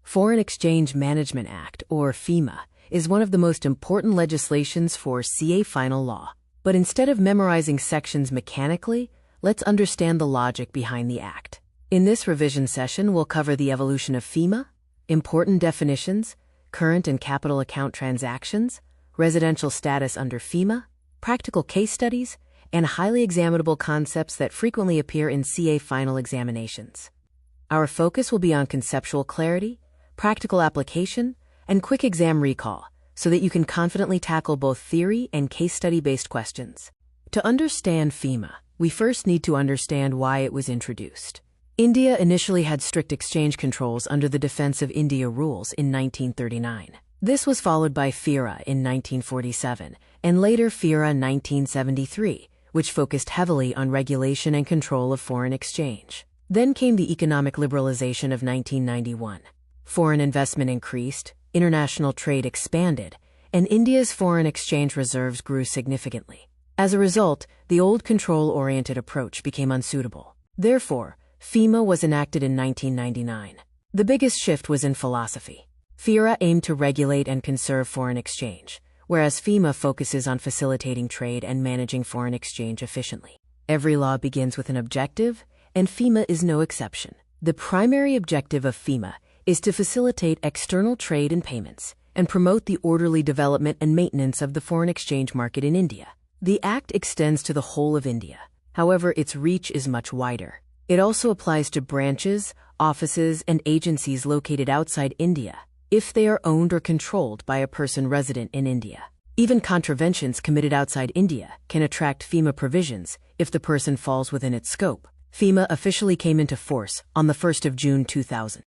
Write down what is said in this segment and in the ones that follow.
Foreign Exchange Management Act, or FEMA, is one of the most important legislations for CA final law. But instead of memorizing sections mechanically, let's understand the logic behind the act. In this revision session, we'll cover the evolution of FEMA, important definitions, current and capital account transactions, residential status under FEMA, practical case studies, and highly examinable concepts that frequently appear in CA final examinations. Our focus will be on conceptual clarity, practical application, and quick exam recall, so that you can confidently tackle both theory and case study-based questions. To understand FEMA, we first need to understand why it was introduced. India initially had strict exchange controls under the Defense of India rules in 1939. This was followed by FERA in 1947, and later FERA 1973, which focused heavily on regulation and control of foreign exchange. Then came the economic liberalization of 1991. Foreign investment increased, international trade expanded, and India's foreign exchange reserves grew significantly. As a result, the old control-oriented approach became unsuitable. Therefore, FEMA was enacted in 1999. The biggest shift was in philosophy. FERA aimed to regulate and conserve foreign exchange, whereas FEMA focuses on facilitating trade and managing foreign exchange efficiently. Every law begins with an objective, and FEMA is no exception. The primary objective of FEMA is to facilitate external trade and payments, and promote the orderly development and maintenance of the foreign exchange market in India. The Act extends to the whole of India. However, its reach is much wider. It also applies to branches, offices, and agencies located outside India, if they are owned or controlled by a person resident in India. Even contraventions committed outside India can attract FEMA provisions if the person falls within its scope. FEMA officially came into force on the 1st of June 2000.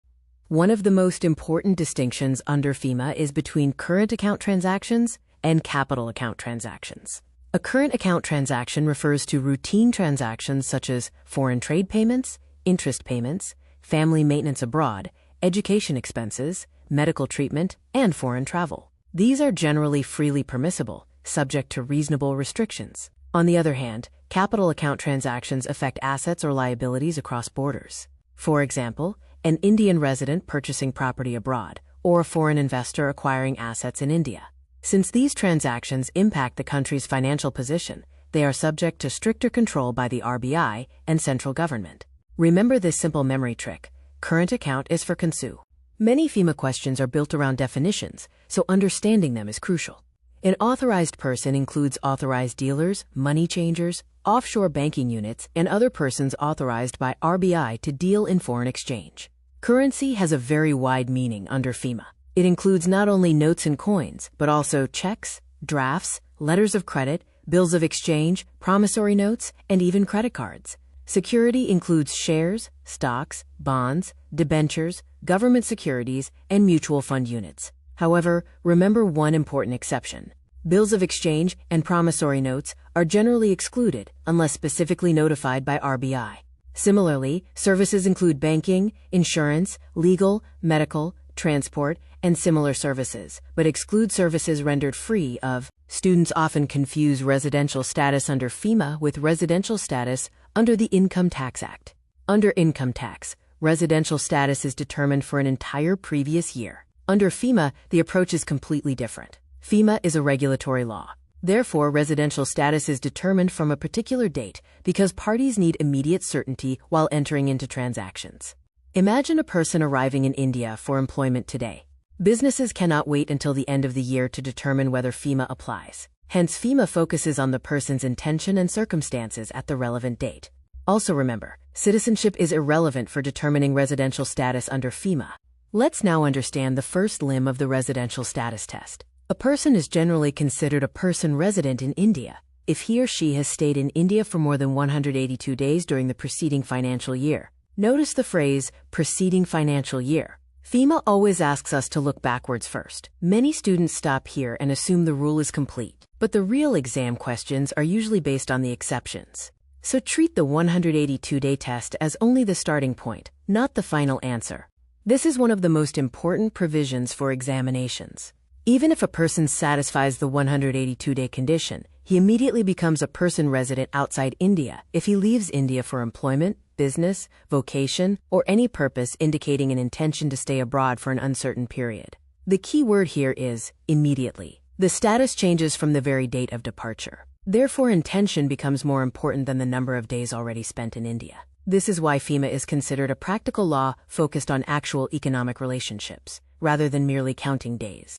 One of the most important distinctions under FEMA is between current account transactions and capital account transactions. A current account transaction refers to routine transactions such as foreign trade payments, interest payments, family maintenance abroad, education expenses, medical treatment, and foreign travel. These are generally freely permissible, subject to reasonable restrictions. On the other hand, capital account transactions affect assets or liabilities across borders. For example, an Indian resident purchasing property abroad, or a foreign investor acquiring assets in India. Since these transactions impact the country's financial position, they are subject to stricter control by the RBI and central government. Remember this simple memory trick: current account is for consu. Many FEMA questions are built around definitions, so understanding them is crucial. An authorized person includes authorized dealers, money changers, offshore banking units, and other persons authorized by RBI to deal in foreign exchange. Currency has a very wide meaning under FEMA. It includes not only notes and coins, but also checks, drafts, letters of credit, bills of exchange, promissory notes, and even credit cards. Security includes shares, stocks, bonds, debentures, government securities, and mutual fund units. However, remember one important exception. Bills of exchange and promissory notes are generally excluded unless specifically notified by RBI. Similarly, services include banking, insurance, legal, medical, transport, and similar services, but exclude services rendered free of. Students often confuse residential status under FEMA with residential status under the Income Tax Act. Under income tax, residential status is determined for an entire previous year. Under FEMA, the approach is completely different. FEMA is a regulatory law. Therefore, residential status is determined from a particular date because parties need immediate certainty while entering into transactions. Imagine a person arriving in India for employment today. Businesses cannot wait until the end of the year to determine whether FEMA applies. Hence, FEMA focuses on the person's intention and circumstances at the relevant date. Also remember, citizenship is irrelevant for determining residential status under FEMA. Let's now understand the first limb of the residential status test. A person is generally considered a person resident in India if he or she has stayed in India for more than 182 days during the preceding financial year. Notice the phrase, preceding financial year. FEMA always asks us to look backwards first. Many students stop here and assume the rule is complete, but the real exam questions are usually based on the exceptions. So treat the 182-day test as only the starting point, not the final answer. This is one of the most important provisions for examinations. Even if a person satisfies the 182-day condition, he immediately becomes a person resident outside India if he leaves India for employment, business, vocation, or any purpose indicating an intention to stay abroad for an uncertain period. The key word here is immediately. The status changes from the very date of departure. Therefore, intention becomes more important than the number of days already spent in India. This is why FEMA is considered a practical law focused on actual economic relationships, rather than merely counting days.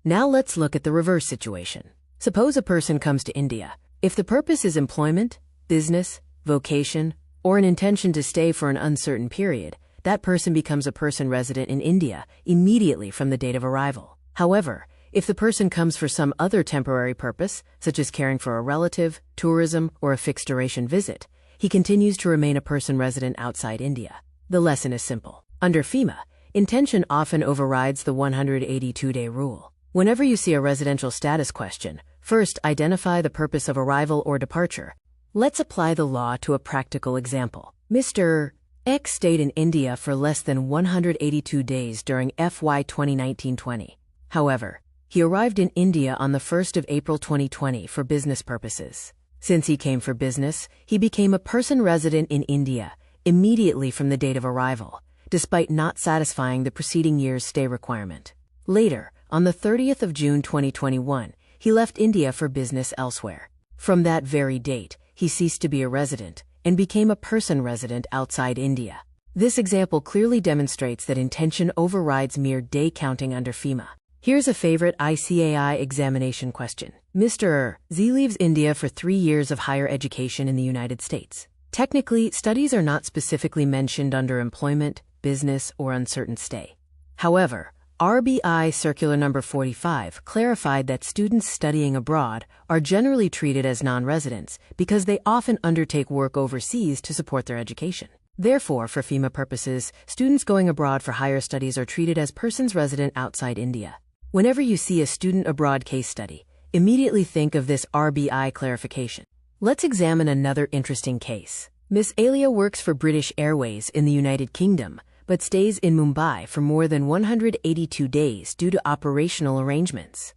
Now let's look at the reverse situation. Suppose a person comes to India. If the purpose is employment, business, vocation, or an intention to stay for an uncertain period, that person becomes a person resident in India immediately from the date of arrival. However, if the person comes for some other temporary purpose, such as caring for a relative, tourism, or a fixed duration visit, he continues to remain a person resident outside India. The lesson is simple. Under FEMA, intention often overrides the 182-day rule. Whenever you see a residential status question, first identify the purpose of arrival or departure. Let's apply the law to a practical example. Mr. X stayed in India for less than 182 days during FY 2019-20. However, he arrived in India on the 1st of April 2020 for business purposes. Since he came for business, he became a person resident in India immediately from the date of arrival, despite not satisfying the preceding year's stay requirement. Later, on the 30th of June 2021, he left India for business elsewhere. From that very date, he ceased to be a resident and became a person resident outside India. This example clearly demonstrates that intention overrides mere day counting under FEMA. Here's a favorite ICAI examination question. Mr. Z leaves India for 3 years of higher education in the United States. Technically, studies are not specifically mentioned under employment, business, or uncertain stay. However, RBI Circular Number 45 clarified that students studying abroad are generally treated as non-residents because they often undertake work overseas to support their education. Therefore, for FEMA purposes, students going abroad for higher studies are treated as persons resident outside India. Whenever you see a student abroad case study, immediately think of this RBI clarification. Let's examine another interesting case. Miss Alia works for British Airways in the United Kingdom, but stays in Mumbai for more than 182 days due to operational arrangements.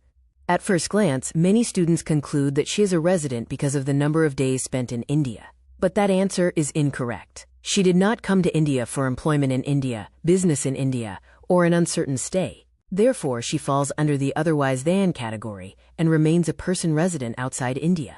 At first glance, many students conclude that she is a resident because of the number of days spent in India. But that answer is incorrect. She did not come to India for employment in India, business in India, or an uncertain stay. Therefore, she falls under the otherwise than category and remains a person resident outside India.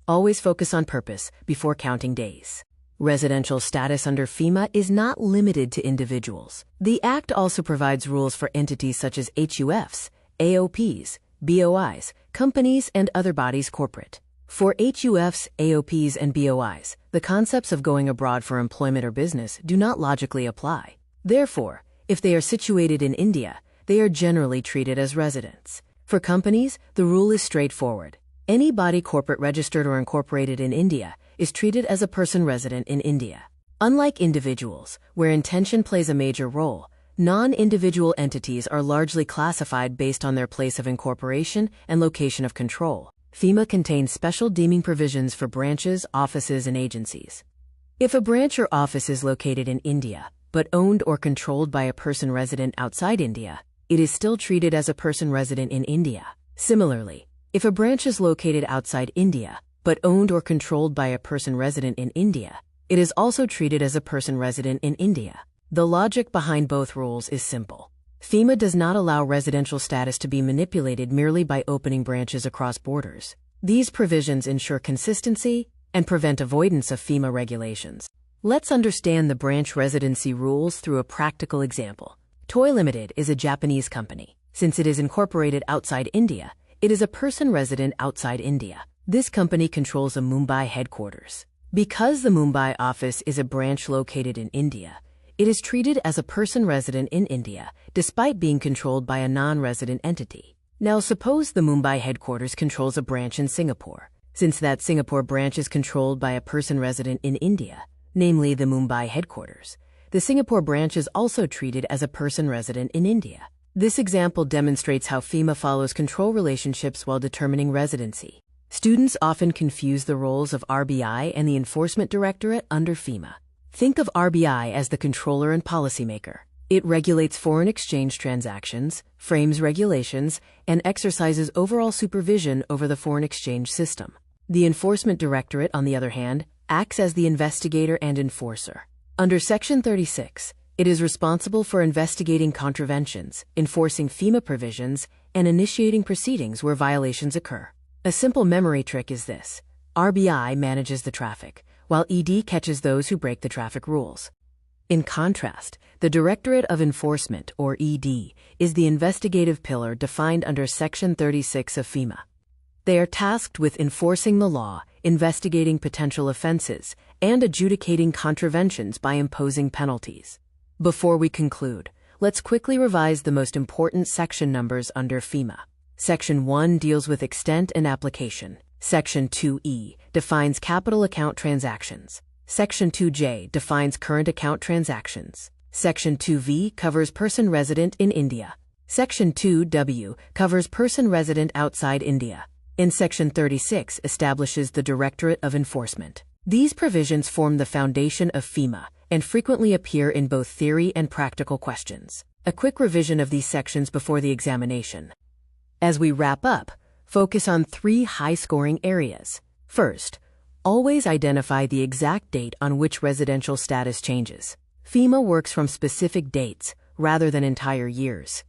Always focus on purpose before counting days. Residential status under FEMA is not limited to individuals. The Act also provides rules for entities such as HUFs, AOPs, BOIs, companies, and other bodies corporate. For HUFs, AOPs, and BOIs, the concepts of going abroad for employment or business do not logically apply. Therefore, if they are situated in India, they are generally treated as residents. For companies, the rule is straightforward. Any body corporate registered or incorporated in India is treated as a person resident in India. Unlike individuals, where intention plays a major role, non-individual entities are largely classified based on their place of incorporation and location of control. FEMA contains special deeming provisions for branches, offices, and agencies. If a branch or office is located in India, but owned or controlled by a person resident outside India, it is still treated as a person resident in India. Similarly, if a branch is located outside India, but owned or controlled by a person resident in India, it is also treated as a person resident in India. The logic behind both rules is simple. FEMA does not allow residential status to be manipulated merely by opening branches across borders. These provisions ensure consistency and prevent avoidance of FEMA regulations. Let's understand the branch residency rules through a practical example. Toy Ltd is a Japanese company. Since it is incorporated outside India, it is a person resident outside India. This company controls a Mumbai headquarters. Because the Mumbai office is a branch located in India, it is treated as a person resident in India, despite being controlled by a non-resident entity. Now suppose the Mumbai headquarters controls a branch in Singapore. Since that Singapore branch is controlled by a person resident in India, namely the Mumbai headquarters, the Singapore branch is also treated as a person resident in India. This example demonstrates how FEMA follows control relationships while determining residency. Students often confuse the roles of RBI and the Enforcement Directorate under FEMA. Think of RBI as the controller and policymaker. It regulates foreign exchange transactions, frames regulations, and exercises overall supervision over the foreign exchange system. The Enforcement Directorate, on the other hand, acts as the investigator and enforcer. Under Section 36, it is responsible for investigating contraventions, enforcing FEMA provisions, and initiating proceedings where violations occur. A simple memory trick is this: RBI manages the traffic, while ED catches those who break the traffic rules. In contrast, the Directorate of Enforcement, or ED, is the investigative pillar defined under Section 36 of FEMA. They are tasked with enforcing the law, investigating potential offenses, and adjudicating contraventions by imposing penalties. Before we conclude, let's quickly revise the most important section numbers under FEMA. Section 1 deals with extent and application. Section 2E defines capital account transactions. Section 2J defines current account transactions. Section 2V covers person resident in India. Section 2W covers person resident outside India. And Section 36 establishes the Directorate of Enforcement. These provisions form the foundation of FEMA and frequently appear in both theory and practical questions. A quick revision of these sections before the examination. As we wrap up, focus on 3 high-scoring areas. First, always identify the exact date on which residential status changes. FEMA works from specific dates rather than entire years.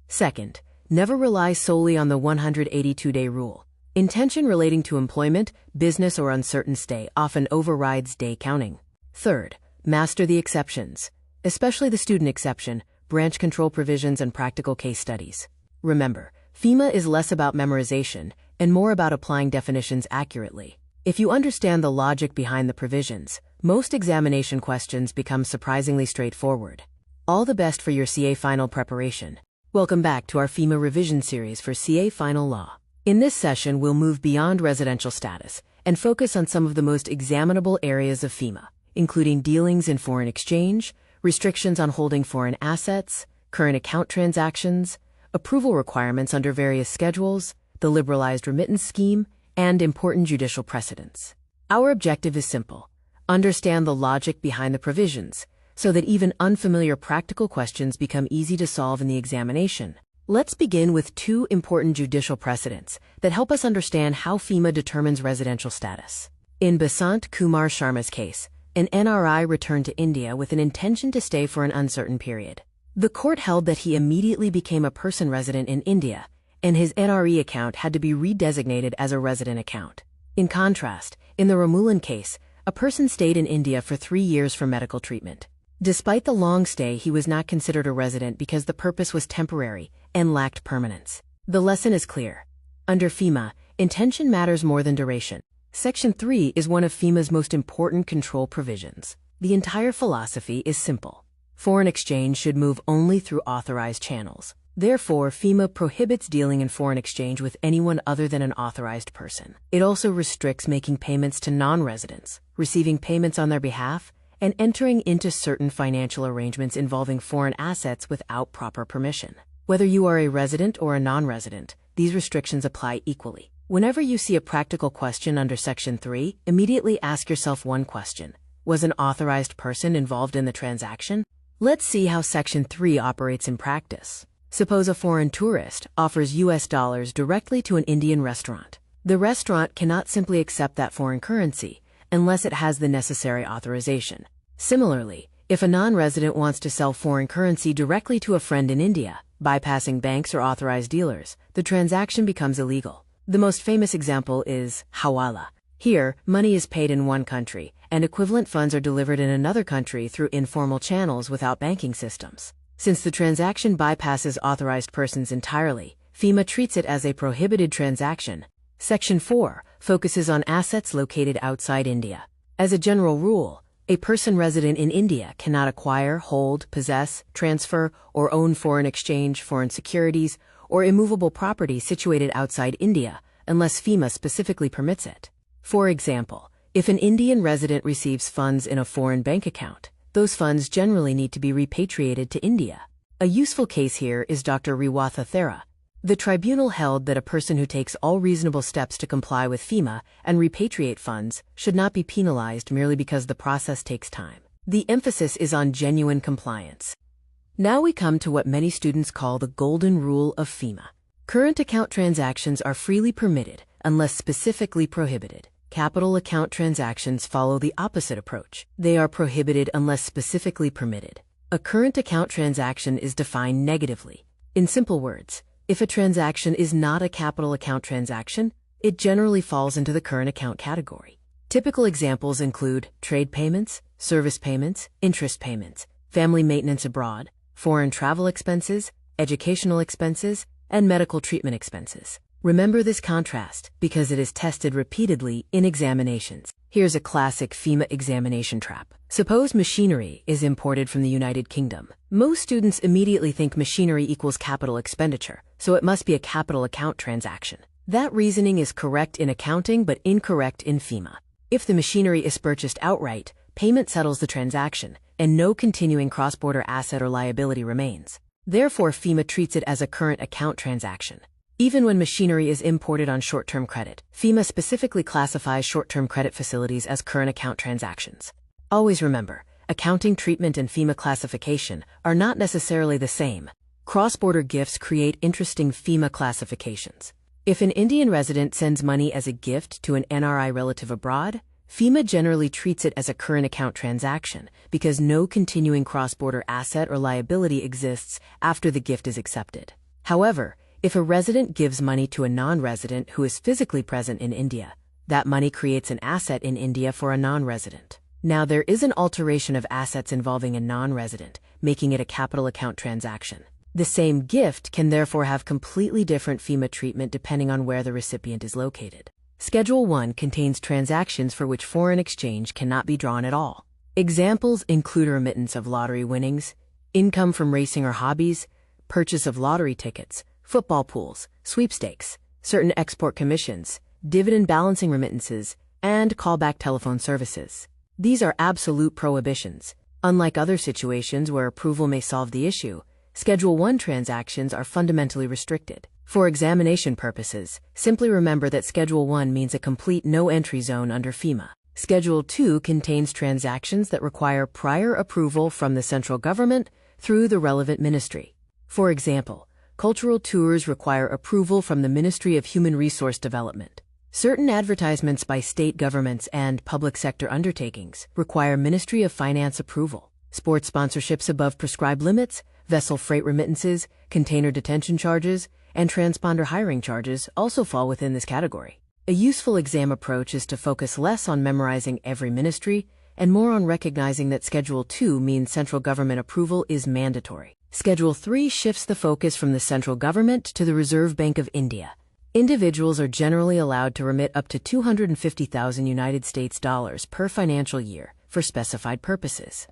Second, never rely solely on the 182-day rule. Intention relating to employment, business, or uncertain stay often overrides day counting. Third, master the exceptions, especially the student exception, branch control provisions, and practical case studies. Remember, FEMA is less about memorization and more about applying definitions accurately. If you understand the logic behind the provisions, most examination questions become surprisingly straightforward. All the best for your CA Final preparation. Welcome back to our FEMA revision series for CA Final Law. In this session, we'll move beyond residential status and focus on some of the most examinable areas of FEMA, including dealings in foreign exchange, restrictions on holding foreign assets, current account transactions, approval requirements under various schedules, the liberalized remittance scheme, and important judicial precedents. Our objective is simple: understand the logic behind the provisions, so that even unfamiliar practical questions become easy to solve in the examination. Let's begin with 2 important judicial precedents that help us understand how FEMA determines residential status. In Basant Kumar Sharma's case, an NRI returned to India with an intention to stay for an uncertain period. The court held that he immediately became a person resident in India, and his NRE account had to be redesignated as a resident account. In contrast, in the Ramulan case, a person stayed in India for 3 years for medical treatment. Despite the long stay, he was not considered a resident because the purpose was temporary and lacked permanence. The lesson is clear. Under FEMA, intention matters more than duration. Section 3 is one of FEMA's most important control provisions. The entire philosophy is simple. Foreign exchange should move only through authorized channels. Therefore, FEMA prohibits dealing in foreign exchange with anyone other than an authorized person. It also restricts making payments to non-residents, receiving payments on their behalf, and entering into certain financial arrangements involving foreign assets without proper permission. Whether you are a resident or a non-resident, these restrictions apply equally. Whenever you see a practical question under Section 3, immediately ask yourself one question: was an authorized person involved in the transaction? Let's see how Section 3 operates in practice. Suppose a foreign tourist offers US dollars directly to an Indian restaurant. The restaurant cannot simply accept that foreign currency unless it has the necessary authorization. Similarly, if a non-resident wants to sell foreign currency directly to a friend in India, bypassing banks or authorized dealers, the transaction becomes illegal. The most famous example is hawala. Here, money is paid in one country, and equivalent funds are delivered in another country through informal channels without banking systems. Since the transaction bypasses authorized persons entirely, FEMA treats it as a prohibited transaction. Section 4 focuses on assets located outside India. As a general rule, a person resident in India cannot acquire, hold, possess, transfer, or own foreign exchange, foreign securities, or immovable property situated outside India unless FEMA specifically permits it. For example, if an Indian resident receives funds in a foreign bank account, those funds generally need to be repatriated to India. A useful case here is Dr. Rewatha Thera. The tribunal held that a person who takes all reasonable steps to comply with FEMA and repatriate funds should not be penalized merely because the process takes time. The emphasis is on genuine compliance. Now we come to what many students call the golden rule of FEMA. Current account transactions are freely permitted unless specifically prohibited. Capital account transactions follow the opposite approach. They are prohibited unless specifically permitted. A current account transaction is defined negatively. In simple words, if a transaction is not a capital account transaction, it generally falls into the current account category. Typical examples include trade payments, service payments, interest payments, family maintenance abroad, foreign travel expenses, educational expenses, and medical treatment expenses. Remember this contrast because it is tested repeatedly in examinations. Here's a classic FEMA examination trap. Suppose machinery is imported from the United Kingdom. Most students immediately think machinery equals capital expenditure, so it must be a capital account transaction. That reasoning is correct in accounting but incorrect in FEMA. If the machinery is purchased outright, payment settles the transaction, and no continuing cross-border asset or liability remains. Therefore, FEMA treats it as a current account transaction. Even when machinery is imported on short-term credit, FEMA specifically classifies short-term credit facilities as current account transactions. Always remember, accounting treatment and FEMA classification are not necessarily the same. Cross-border gifts create interesting FEMA classifications. If an Indian resident sends money as a gift to an NRI relative abroad, FEMA generally treats it as a current account transaction because no continuing cross-border asset or liability exists after the gift is accepted. However, if a resident gives money to a non-resident who is physically present in India, that money creates an asset in India for a non-resident. Now, there is an alteration of assets involving a non-resident, making it a capital account transaction. The same gift can therefore have completely different FEMA treatment depending on where the recipient is located. Schedule 1 contains transactions for which foreign exchange cannot be drawn at all. Examples include remittance of lottery winnings, income from racing or hobbies, purchase of lottery tickets, football pools, sweepstakes, certain export commissions, dividend balancing remittances, and callback telephone services. These are absolute prohibitions. Unlike other situations where approval may solve the issue, Schedule 1 transactions are fundamentally restricted. For examination purposes, simply remember that Schedule 1 means a complete no-entry zone under FEMA. Schedule 2 contains transactions that require prior approval from the central government through the relevant ministry. For example, cultural tours require approval from the Ministry of Human Resource Development. Certain advertisements by state governments and public sector undertakings require Ministry of Finance approval. Sports sponsorships above prescribed limits, vessel freight remittances, container detention charges, and transponder hiring charges also fall within this category. A useful exam approach is to focus less on memorizing every ministry and more on recognizing that Schedule 2 means central government approval is mandatory. Schedule 3 shifts the focus from the central government to the Reserve Bank of India. Individuals are generally allowed to remit up to $250,000 per financial year for specified purposes.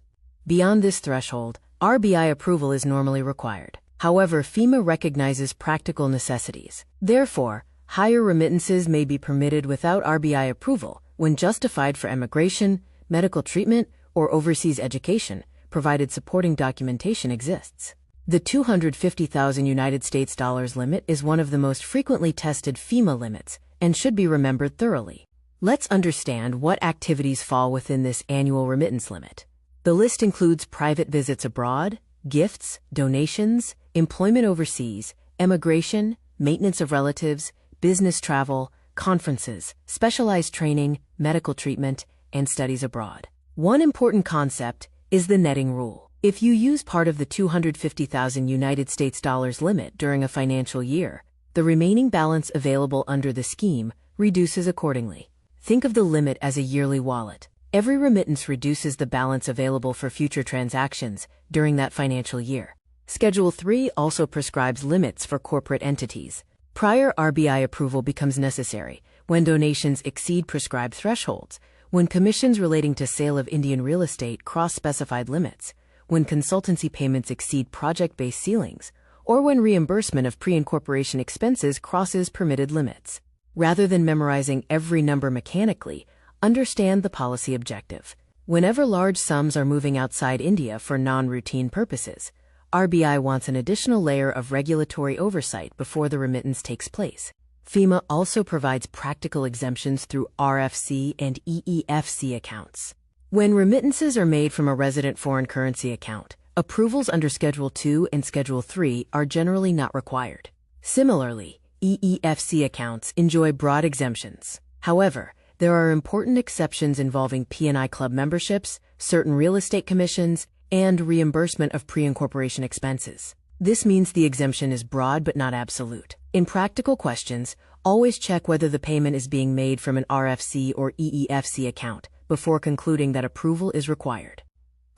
Beyond this threshold, RBI approval is normally required. However, FEMA recognizes practical necessities. Therefore, higher remittances may be permitted without RBI approval when justified for immigration, medical treatment, or overseas education, provided supporting documentation exists. The $250,000 limit is one of the most frequently tested FEMA limits and should be remembered thoroughly. Let's understand what activities fall within this annual remittance limit. The list includes private visits abroad, gifts, donations, employment overseas, emigration, maintenance of relatives, business travel, conferences, specialized training, medical treatment, and studies abroad. One important concept is the netting rule. If you use part of the $250,000 limit during a financial year, the remaining balance available under the scheme reduces accordingly. Think of the limit as a yearly wallet. Every remittance reduces the balance available for future transactions during that financial year. Schedule 3 also prescribes limits for corporate entities. Prior RBI approval becomes necessary when donations exceed prescribed thresholds, when commissions relating to sale of Indian real estate cross specified limits, when consultancy payments exceed project-based ceilings, or when reimbursement of pre-incorporation expenses crosses permitted limits. Rather than memorizing every number mechanically, understand the policy objective. Whenever large sums are moving outside India for non-routine purposes, RBI wants an additional layer of regulatory oversight before the remittance takes place. FEMA also provides practical exemptions through RFC and EEFC accounts. When remittances are made from a resident foreign currency account, approvals under Schedule 2 and Schedule 3 are generally not required. Similarly, EEFC accounts enjoy broad exemptions. However, there are important exceptions involving P&I club memberships, certain real estate commissions, and reimbursement of pre-incorporation expenses. This means the exemption is broad but not absolute. In practical questions, always check whether the payment is being made from an RFC or EEFC account before concluding that approval is required.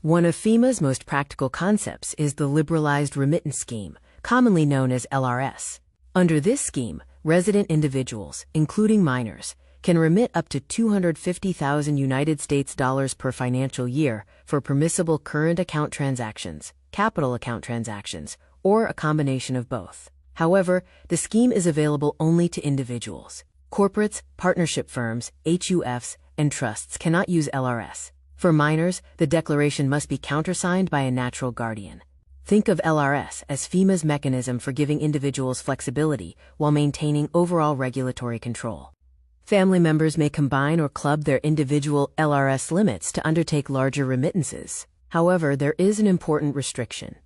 One of FEMA's most practical concepts is the Liberalized Remittance Scheme, commonly known as LRS. Under this scheme, resident individuals, including minors, can remit up to $250,000 per financial year for permissible current account transactions, capital account transactions, or a combination of both. However, the scheme is available only to individuals. Corporates, partnership firms, HUFs, and trusts cannot use LRS. For minors, the declaration must be countersigned by a natural guardian. Think of LRS as FEMA's mechanism for giving individuals flexibility while maintaining overall regulatory control. Family members may combine or club their individual LRS limits to undertake larger remittances. However, there is an important restriction.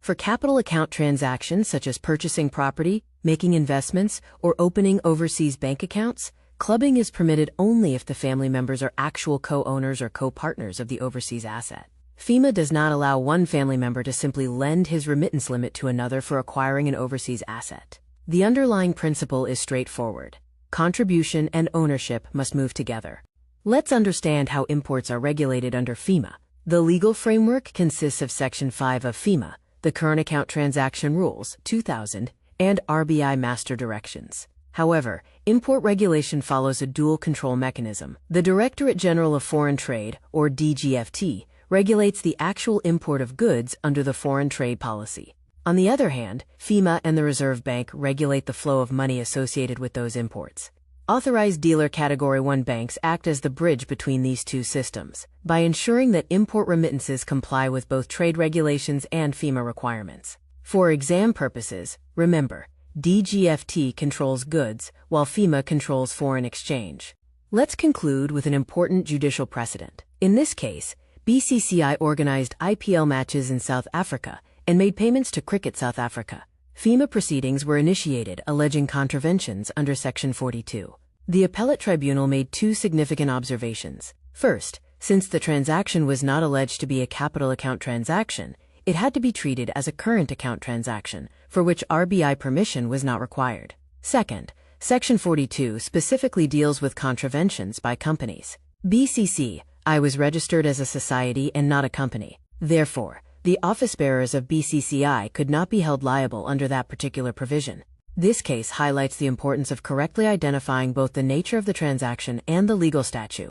For capital account transactions such as purchasing property, making investments, or opening overseas bank accounts, clubbing is permitted only if the family members are actual co-owners or co-partners of the overseas asset. FEMA does not allow one family member to simply lend his remittance limit to another for acquiring an overseas asset. The underlying principle is straightforward. Contribution and ownership must move together. Let's understand how imports are regulated under FEMA. The legal framework consists of Section 5 of FEMA, the Current Account Transaction Rules, 2000, and RBI Master Directions. However, import regulation follows a dual control mechanism. The Directorate General of Foreign Trade, or DGFT, regulates the actual import of goods under the foreign trade policy. On the other hand, FEMA and the Reserve Bank regulate the flow of money associated with those imports. Authorized dealer Category 1 banks act as the bridge between these two systems, by ensuring that import remittances comply with both trade regulations and FEMA requirements. For exam purposes, remember, DGFT controls goods, while FEMA controls foreign exchange. Let's conclude with an important judicial precedent. In this case, BCCI organized IPL matches in South Africa and made payments to Cricket South Africa. FEMA proceedings were initiated alleging contraventions under Section 42. The appellate tribunal made two significant observations. First, since the transaction was not alleged to be a capital account transaction, it had to be treated as a current account transaction, for which RBI permission was not required. Second, Section 42 specifically deals with contraventions by companies. BCCI was registered as a society and not a company. Therefore, the office bearers of BCCI could not be held liable under that particular provision. This case highlights the importance of correctly identifying both the nature of the transaction and the legal statute.